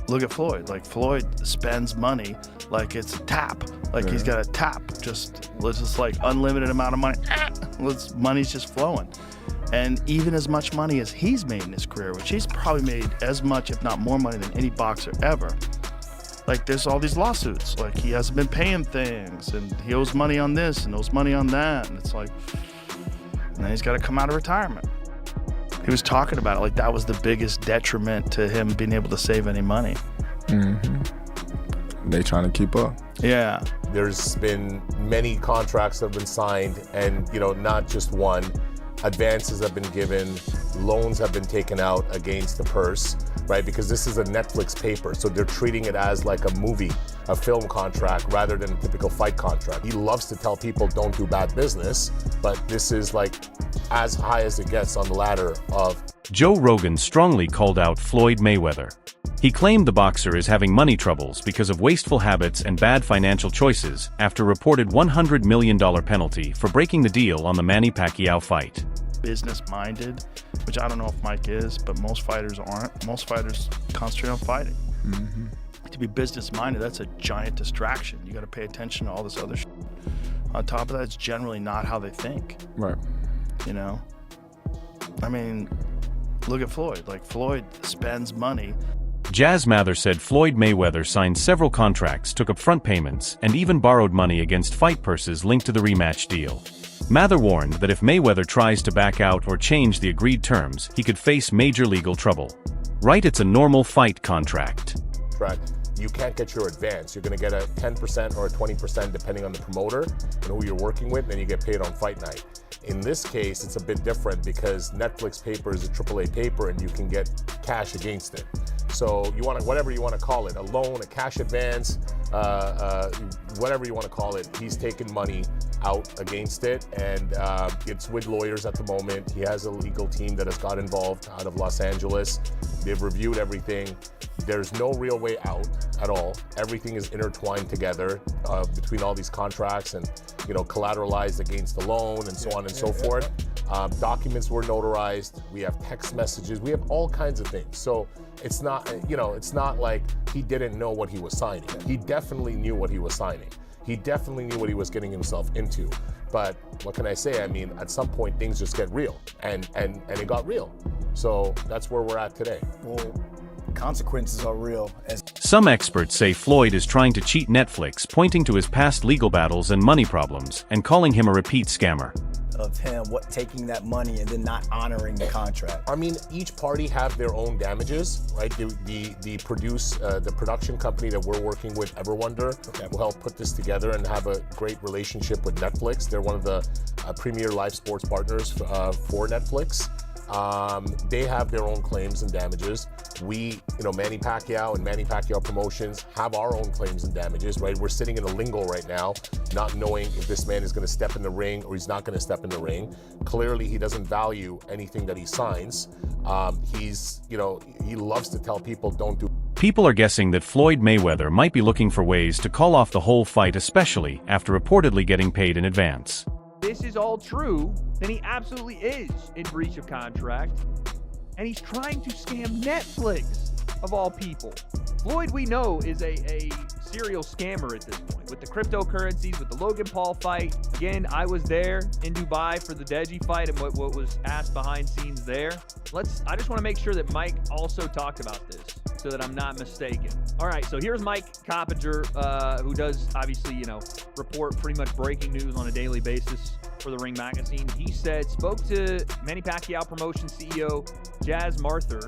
Look at Floyd. Like, Floyd spends money like it's a tap. Like, he's got a tap. Just like unlimited amount of money. Money's just flowing. And even as much money as he's made in his career, which he's probably made as much, if not more money than any boxer ever. Like, there's all these lawsuits. Like, he hasn't been paying things, and he owes money on this and owes money on that. And it's like, and then he's got to come out of retirement. He was talking about it like that was the biggest detriment to him being able to save any money. They trying to keep up. Yeah. There's been many contracts that have been signed, and not just one. Advances have been given, loans have been taken out against the purse, right? Because this is a Netflix paper, so they're treating it as like a movie, a film contract, rather than a typical fight contract. He loves to tell people don't do bad business, but this is like as high as it gets on the ladder of. Joe Rogan strongly called out Floyd Mayweather. He claimed the boxer is having money troubles because of wasteful habits and bad financial choices after reported $100 million penalty for breaking the deal on the Manny Pacquiao fight. Business-minded, which I don't know if Mike is, but most fighters aren't. Most fighters concentrate on fighting. To be business-minded, that's a giant distraction. You got to pay attention to all this other shit. On top of that, it's generally not how they think. Right. I mean, look at Floyd. Like, Floyd spends money. Jazz Mather said Floyd Mayweather signed several contracts, took upfront payments, and even borrowed money against fight purses linked to the rematch deal. Mather warned that if Mayweather tries to back out or change the agreed terms, he could face major legal trouble. Right, it's a normal fight contract. You can't get your advance. You're going to get a 10% or a 20% depending on the promoter and who you're working with, and then you get paid on fight night. In this case, it's a bit different because Netflix paper is a AAA paper and you can get cash against it. So you want whatever you want to call it, a loan, a cash advance, whatever you want to call it, he's taking money out against it, and it's with lawyers at the moment. He has a legal team that has got involved out of Los Angeles. They've reviewed everything. There's no real way out at all. Everything is intertwined together between all these contracts and collateralized against the loan and so on and so forth. Documents were notarized. We have text messages. We have all kinds of things. So it's not, it's not like he didn't know what he was signing. He definitely knew what he was signing. He definitely knew what he was getting himself into. But what can I say? I mean, at some point things just get real, and it got real. So that's where we're at today. Well, consequences are real. Some experts say Floyd is trying to cheat Netflix, pointing to his past legal battles and money problems, and calling him a repeat scammer. Of him taking that money and then not honoring the contract. I mean, each party have their own damages, right? The production company that we're working with, Everwonder, will help put this together and have a great relationship with Netflix. They're one of the premier live sports partners for Netflix. They have their own claims and damages. We, Manny Pacquiao and Manny Pacquiao Promotions have our own claims and damages, right? We're sitting in a limbo right now, not knowing if this man is going to step in the ring or he's not going to step in the ring. Clearly, he doesn't value anything that he signs. He loves to tell people don't do. People are guessing that Floyd Mayweather might be looking for ways to call off the whole fight, especially after reportedly getting paid in advance. This is all true, then he absolutely is in breach of contract, and he's trying to scam Netflix, of all people. Floyd, we know, is a serial scammer at this point, with the cryptocurrencies, with the Logan Paul fight. Again, I was there in Dubai for the Deji fight and what was asked behind scenes there. I just want to make sure that Mike also talked about this, so that I'm not mistaken. All right, so here's Mike Coppinger, who does obviously, report pretty much breaking news on a daily basis for the Ring Magazine. He spoke to Manny Pacquiao Promotion CEO Jazz Mather,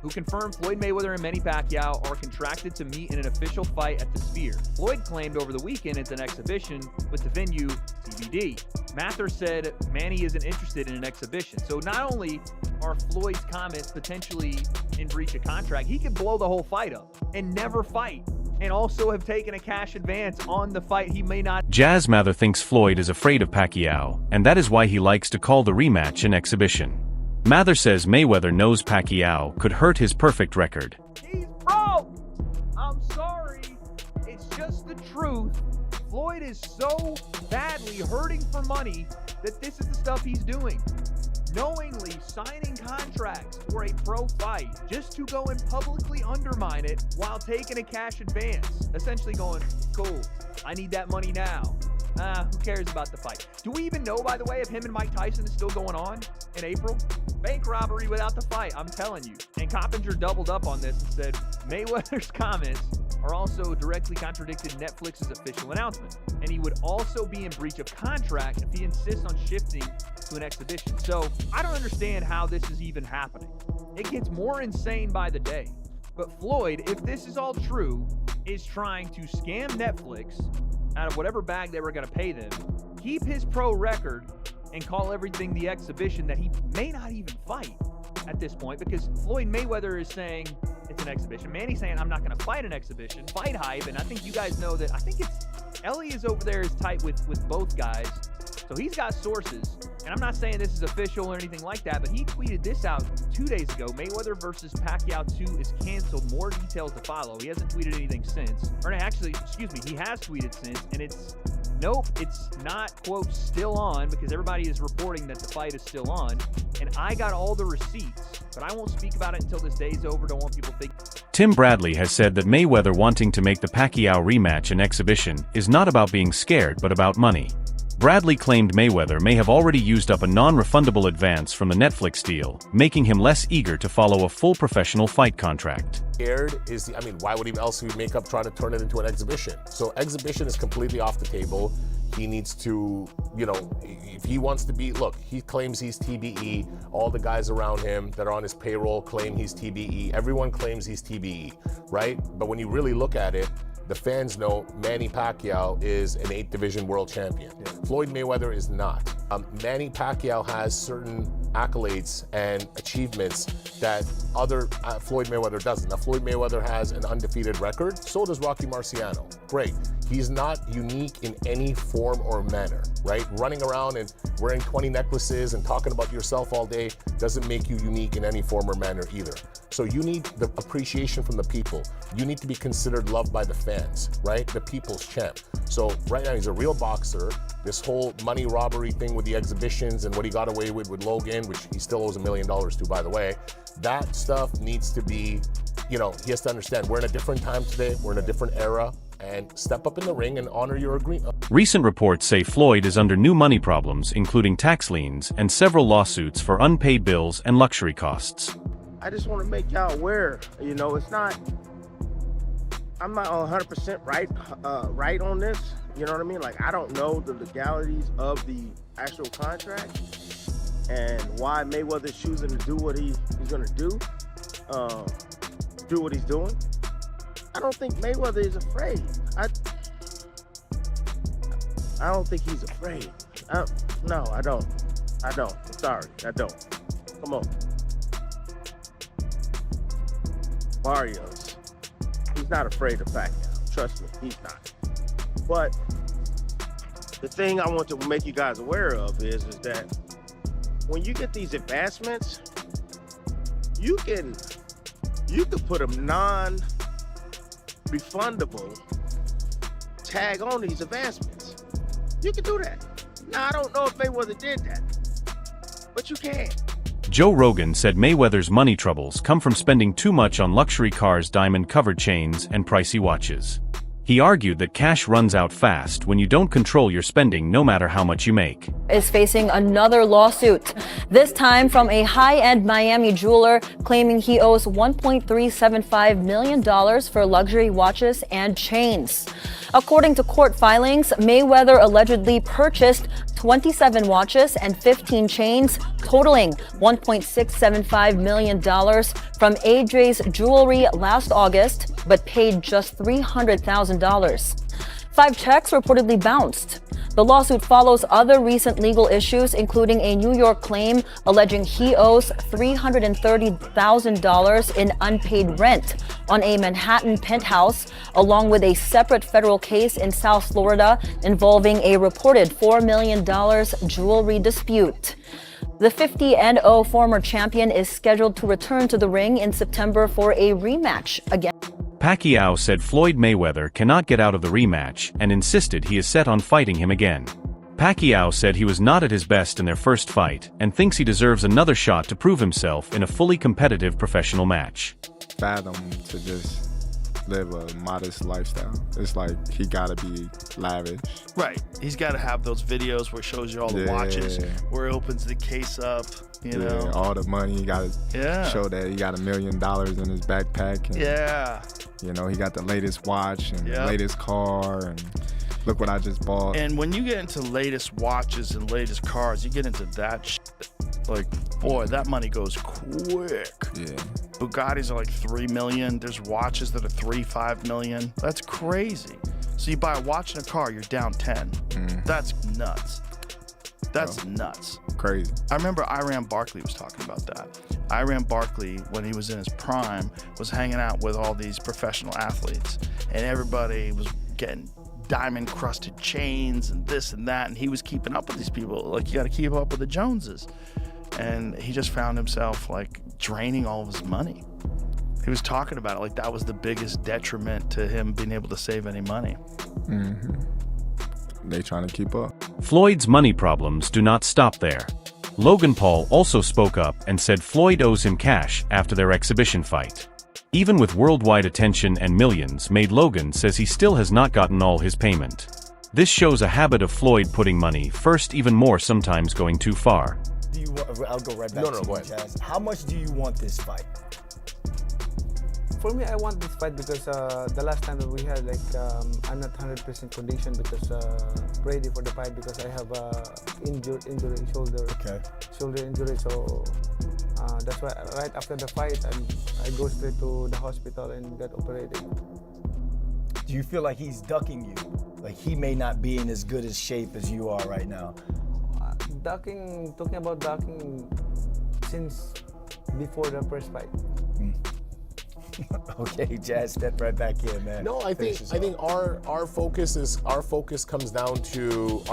who confirmed Floyd Mayweather and Manny Pacquiao are contracted to meet in an official fight at the Sphere. Floyd claimed over the weekend it's an exhibition with the venue TBD. Mather said Manny isn't interested in an exhibition. So not only are Floyd's comments potentially in breach of contract, he could blow the whole fight up and never fight, and also have taken a cash advance on the fight he may not. Jazz Mather thinks Floyd is afraid of Pacquiao, and that is why he likes to call the rematch an exhibition. Mather says Mayweather knows Pacquiao could hurt his perfect record. He's broke! I'm sorry. It's just the truth. Floyd is so badly hurting for money that this is the stuff he's doing. knowingly signing contracts for a pro fight just to go and publicly undermine it while taking a cash advance. Essentially going, cool, I need that money now. Who cares about the fight? Do we even know, by the way, if him and Mike Tyson is still going on in April? Bank robbery without the fight, I'm telling you. And Coppinger doubled up on this and said Mayweather's comments are also directly contradicted Netflix's official announcement. And he would also be in breach of contract if he insists on shifting to an exhibition. So I don't understand how this is even happening. It gets more insane by the day. But Floyd, if this is all true, is trying to scam Netflix out of whatever bag they were going to pay them, keep his pro record, and call everything the exhibition that he may not even fight at this point, because Floyd Mayweather is saying it's an exhibition. Manny's saying, I'm not going to fight an exhibition. Fight hype, and I think you guys know that. I think it's Ellie is over there is tight with both guys, so he's got sources. And I'm not saying this is official or anything like that, but he tweeted this out 2 days ago. Mayweather versus Pacquiao 2 is canceled. More details to follow. He hasn't tweeted anything since. Or no, actually, excuse me, he has tweeted since, and it's not, quote, still on, because everybody is reporting that the fight is still on. And I got all the receipts, but I won't speak about it until this day's over. Don't want people to think. Tim Bradley has said that Mayweather wanting to make the Pacquiao rematch an exhibition is not about being scared but about money. Bradley claimed Mayweather may have already used up a non-refundable advance from the Netflix deal, making him less eager to follow a full professional fight contract. Scared is why would he else would make up trying to turn it into an exhibition? So exhibition is completely off the table. He needs to, if he wants to be, look, he claims he's TBE. All the guys around him that are on his payroll claim he's TBE. Everyone claims he's TBE, right? But when you really look at it, the fans know Manny Pacquiao is an 8th division world champion. Yeah. Floyd Mayweather is not. Manny Pacquiao has certain accolades and achievements that other Floyd Mayweather doesn't. Now, Floyd Mayweather has an undefeated record. So does Rocky Marciano. Great. He's not unique in any form or manner, right? Running around and wearing 20 necklaces and talking about yourself all day doesn't make you unique in any form or manner either. So you need the appreciation from the people. You need to be considered loved by the fans, right? The people's champ. So right now he's a real boxer. This whole money robbery thing with the exhibitions and what he got away with Logan, which he still owes $1 million to, by the way, that stuff needs to be, he has to understand we're in a different time today. We're in a different era. And step up in the ring and honor your agreement. Recent reports say Floyd is under new money problems, including tax liens and several lawsuits for unpaid bills and luxury costs. I just want to make y'all aware, it's not, I'm not 100% right on this. You know what I mean? Like, I don't know the legalities of the actual contract and why Mayweather's choosing to do what he's going to do what he's doing. I don't think Mayweather is afraid. I don't think he's afraid. No, I don't. I'm sorry, I don't. Come on. Barrios. He's not afraid of Pacquiao. Trust me, he's not. But the thing I want to make you guys aware of is that when you get these advancements, you can put them non-refundable tag on these advancements. You can do that. Now, I don't know if Mayweather did that, but you can. Joe Rogan said Mayweather's money troubles come from spending too much on luxury cars, diamond-covered chains, and pricey watches. He argued that cash runs out fast when you don't control your spending, no matter how much you make. Is facing another lawsuit, this time from a high-end Miami jeweler claiming he owes $1.375 million for luxury watches and chains. According to court filings, Mayweather allegedly purchased 27 watches and 15 chains, totaling $1.675 million from AJ's Jewelry last August, but paid just $300,000. 5 checks reportedly bounced. The lawsuit follows other recent legal issues, including a New York claim alleging he owes $330,000 in unpaid rent on a Manhattan penthouse, along with a separate federal case in South Florida involving a reported $4 million jewelry dispute. The 50-0 former champion is scheduled to return to the ring in September for a rematch against Pacquiao said Floyd Mayweather cannot get out of the rematch and insisted he is set on fighting him again. Pacquiao said he was not at his best in their first fight and thinks he deserves another shot to prove himself in a fully competitive professional match. Fathom to just live a modest lifestyle. It's like he gotta be lavish. Right. He's got to have those videos where it shows you all the watches, where he opens the case up, you know. All the money. He gotta show that he got $1 million in his backpack. And, you know, he got the latest watch and the latest car, and look what I just bought. And when you get into latest watches and latest cars, you get into that shit. Like, boy, that money goes quick. Yeah. Bugattis are like 3 million. There's watches that are 3-5 million. That's crazy. So you buy a watch and a car, you're down 10. That's nuts. That's nuts. Crazy. I remember Iran Barkley was talking about that. Iran Barkley, when he was in his prime, was hanging out with all these professional athletes, and everybody was getting diamond crusted chains and this and that, and he was keeping up with these people. Like, you got to keep up with the Joneses. And he just found himself like draining all of his money. He was talking about it like that was the biggest detriment to him being able to save any money. They trying to keep up. Floyd's money problems do not stop there. Logan Paul also spoke up and said Floyd owes him cash after their exhibition fight. Even with worldwide attention and millions made, Logan says he still has not gotten all his payment. This shows a habit of Floyd putting money first, even more sometimes going too far. I'll go right back to you, Chaz. How much do you want this fight? For me, I want this fight because the last time that we had, I'm not 100% condition because ready for the fight because I have injury, shoulder injury. So that's why right after the fight, I go straight to the hospital and get operated. Do you feel like he's ducking you? Like he may not be in as good a shape as you are right now? Talking about ducking since before the first fight. Okay, Jazz, step right back in, man. No, I think our focus comes down to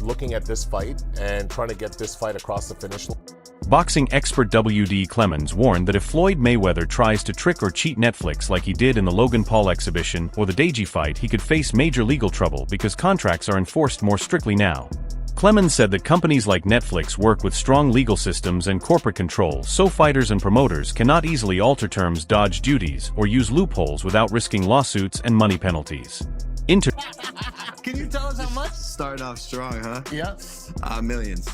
looking at this fight and trying to get this fight across the finish line. Boxing expert W.D. Clemens warned that if Floyd Mayweather tries to trick or cheat Netflix like he did in the Logan Paul exhibition or the Deji fight, he could face major legal trouble because contracts are enforced more strictly now. Clemens said that companies like Netflix work with strong legal systems and corporate controls, so fighters and promoters cannot easily alter terms, dodge duties, or use loopholes without risking lawsuits and money penalties. Can you tell us how much? Started off strong, huh? Yeah. Millions.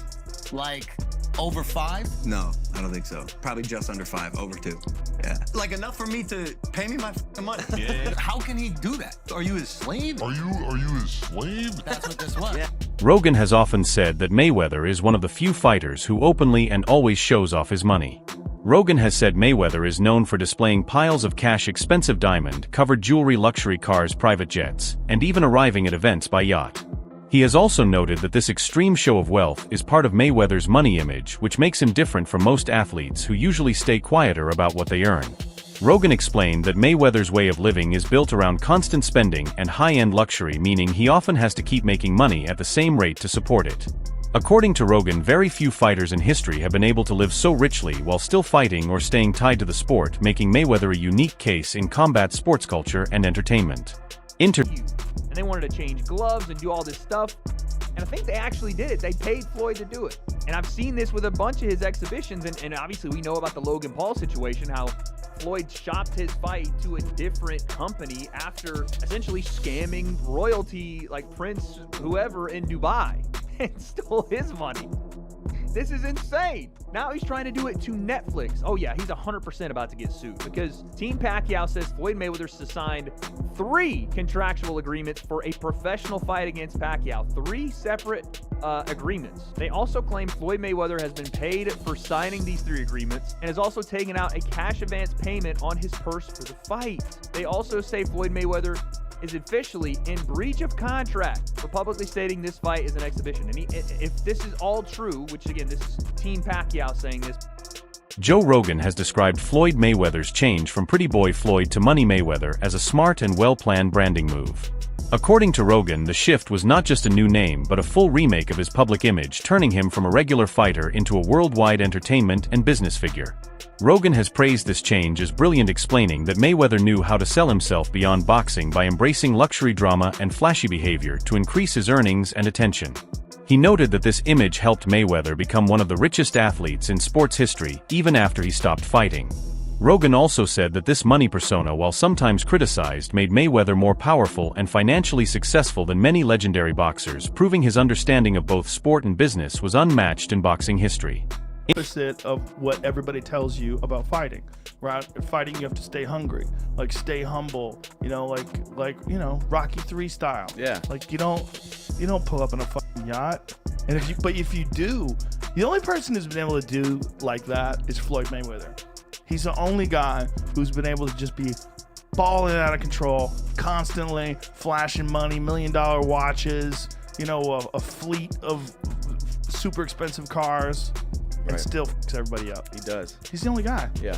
Like over 5? No, I don't think so. Probably just under 5, over 2. Yeah. Like enough for me to pay me my money. Yeah. How can he do that? Are you his slave? Are you his slave? That's what this was. Yeah. Rogan has often said that Mayweather is one of the few fighters who openly and always shows off his money. Rogan has said Mayweather is known for displaying piles of cash, expensive diamond-covered jewelry, luxury cars, private jets, and even arriving at events by yacht. He has also noted that this extreme show of wealth is part of Mayweather's money image, which makes him different from most athletes who usually stay quieter about what they earn. Rogan explained that Mayweather's way of living is built around constant spending and high-end luxury, meaning he often has to keep making money at the same rate to support it. According to Rogan, very few fighters in history have been able to live so richly while still fighting or staying tied to the sport, making Mayweather a unique case in combat sports culture and entertainment. And they wanted to change gloves and do all this stuff. And I think they actually did it. They paid Floyd to do it. And I've seen this with a bunch of his exhibitions. And obviously we know about the Logan Paul situation, how Floyd shopped his fight to a different company after essentially scamming royalty like Prince whoever in Dubai and stole his money. This is insane. Now he's trying to do it to Netflix. Oh yeah, he's 100% about to get sued because Team Pacquiao says Floyd Mayweather signed 3 contractual agreements for a professional fight against Pacquiao. 3 separate agreements. They also claim Floyd Mayweather has been paid for signing these 3 agreements and has also taken out a cash advance payment on his purse for the fight. They also say Floyd Mayweather is officially in breach of contract for publicly stating this fight is an exhibition. And if this is all true, which again, this is Team Pacquiao saying this. Joe Rogan has described Floyd Mayweather's change from Pretty Boy Floyd to Money Mayweather as a smart and well-planned branding move. According to Rogan, the shift was not just a new name but a full remake of his public image, turning him from a regular fighter into a worldwide entertainment and business figure. Rogan has praised this change as brilliant, explaining that Mayweather knew how to sell himself beyond boxing by embracing luxury drama and flashy behavior to increase his earnings and attention. He noted that this image helped Mayweather become one of the richest athletes in sports history even after he stopped fighting. Rogan also said that this money persona, while sometimes criticized, made Mayweather more powerful and financially successful than many legendary boxers, proving his understanding of both sport and business was unmatched in boxing history. Opposite of what everybody tells you about fighting, right? Fighting, you have to stay hungry, like stay humble, you know, like you know, Rocky 3 style. Yeah. Like you don't pull up in a fucking yacht. And if you do, the only person who's been able to do like that is Floyd Mayweather. He's the only guy who's been able to just be balling out of control, constantly flashing money, $1 million watches, you know, a fleet of super expensive cars. And still fucks everybody up. He does. He's the only guy. Yeah.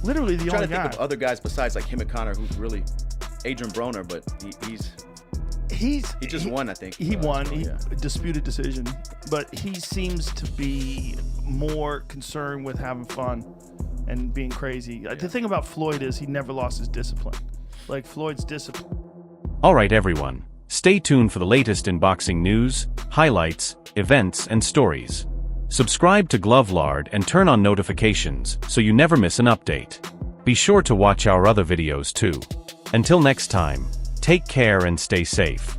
Literally the only guy. I'm trying to think of other guys besides like him and Connor, who's really Adrian Broner, but he just won, I think. He won. Disputed decision, but he seems to be more concerned with having fun and being crazy. Yeah. The thing about Floyd is he never lost his discipline. Like Floyd's discipline. All right, everyone. Stay tuned for the latest in boxing news, highlights, events, and stories. Subscribe to Glove Lard and turn on notifications so you never miss an update. Be sure to watch our other videos too. Until next time, take care and stay safe.